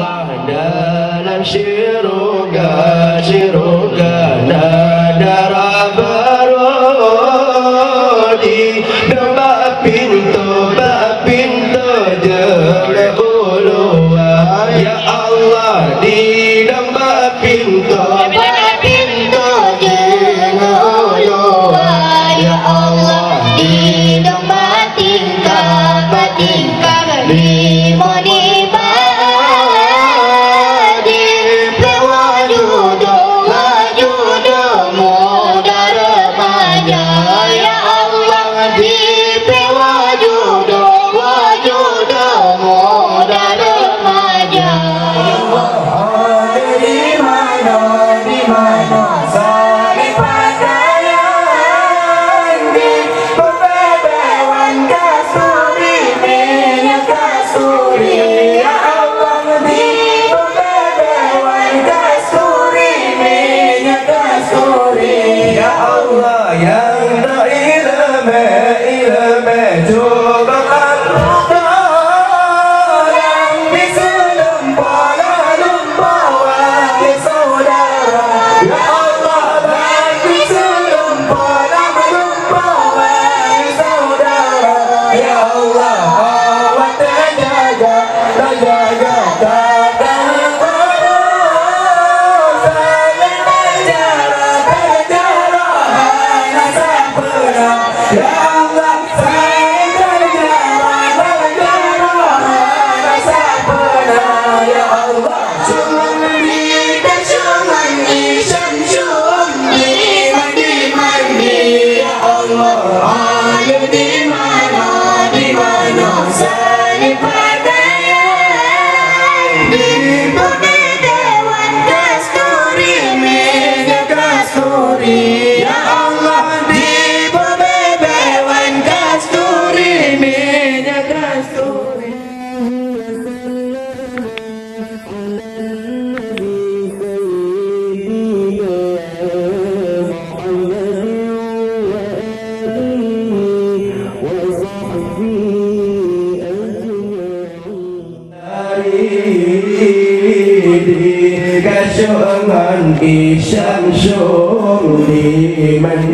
Allah dalam syurga nadara berodi Dembak pintu jele uluan Ya Allah di dembak pintu jele uluan Ya Allah di dembak tingkah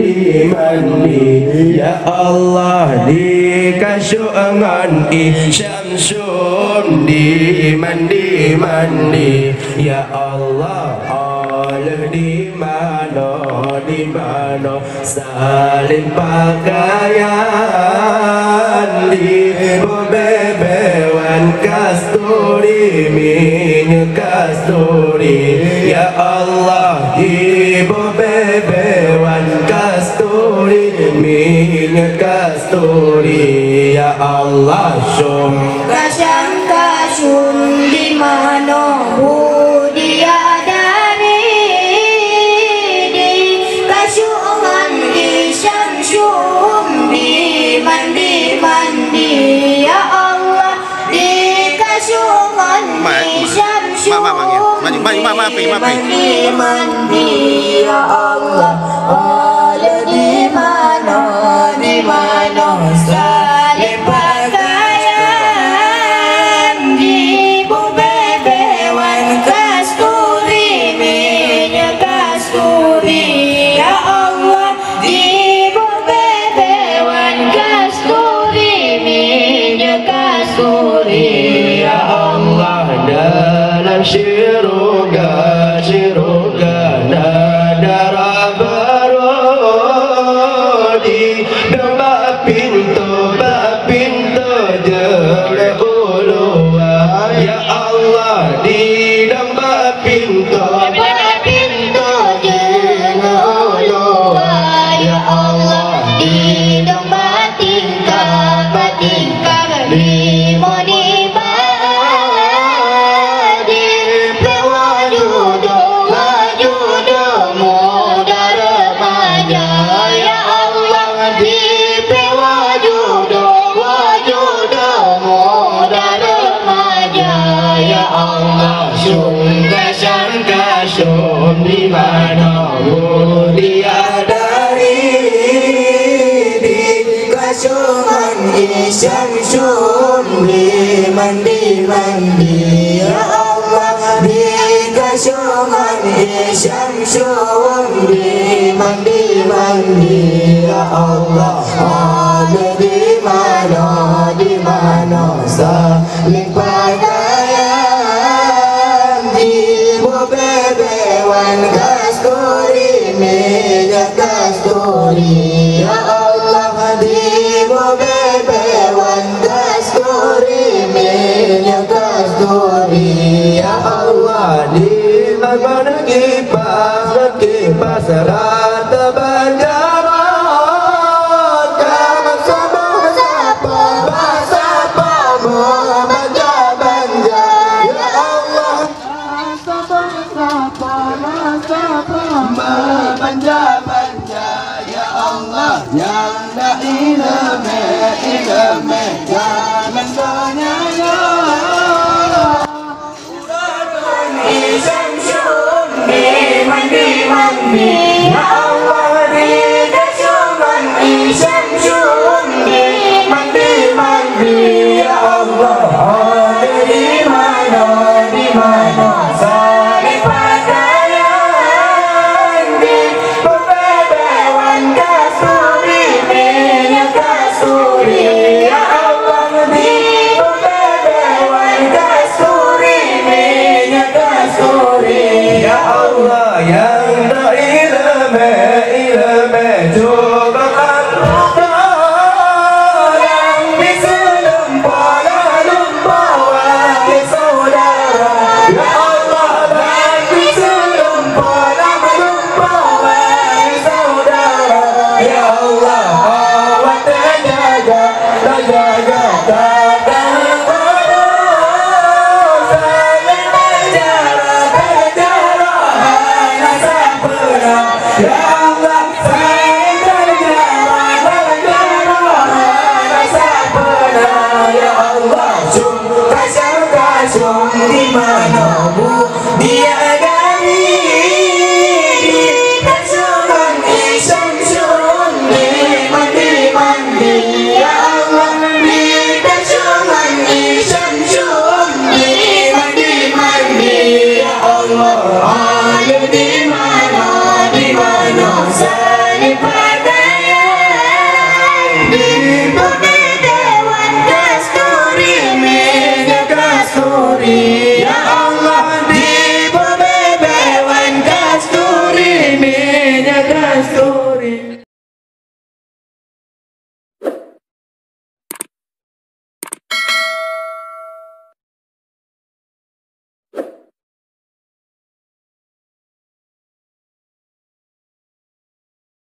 di mandi Ya Allah di kasyuangan Syamsun di mandi Ya Allah oleh di mana salin pakaian di bebewan kasturi minyak kasturi Ya Allah di bebewan kasturi minyak kasturi Ya Allah syum di mana dia dari di kasyuangan di syamsyum di mandi Ya Allah di kasyuangan di syamsyum di mandi Ya Allah oleh di mana salib pakaian di bebewan kasturi minyak kasturi Ya Allah di bebewan kasturi minyak kasturi Ya Allah dalam syurga nadara berodi Dembak pintu jele uluan Ya Allah di dembak pintu jele uluan Ya Allah di dembak tingkah di syum di mana dia dari di kasyuman syamsyum di mandi Ya Allah syuman syamsyum di mandi ya Allah. Ada di mana saling pakaian di bebewan kasturi minyak kasturi ya Allah. Di bebewan kasturi minyak kasturi ya Allah. Di mana kipas rata berjalan kamu sabun sapa banja ya Allah. Banja ya Allah. Yang dah ilme jangan tanya mandi ya Allah. Di syuman syamsyum di mandi ya Allah. Ada di mana saling pakaian di bebewan kasturi minyak kasturi ya Allah. Di bebewan kasturi minyak kasturi ya Allah. Yang ilme juga yang bisa lupa wahai saudara ya Allah. Yang bisa lupa wahai saudara ya Allah. Awak terjaga ya Allah. Sayang terjaga ya Allah. Kasum di mana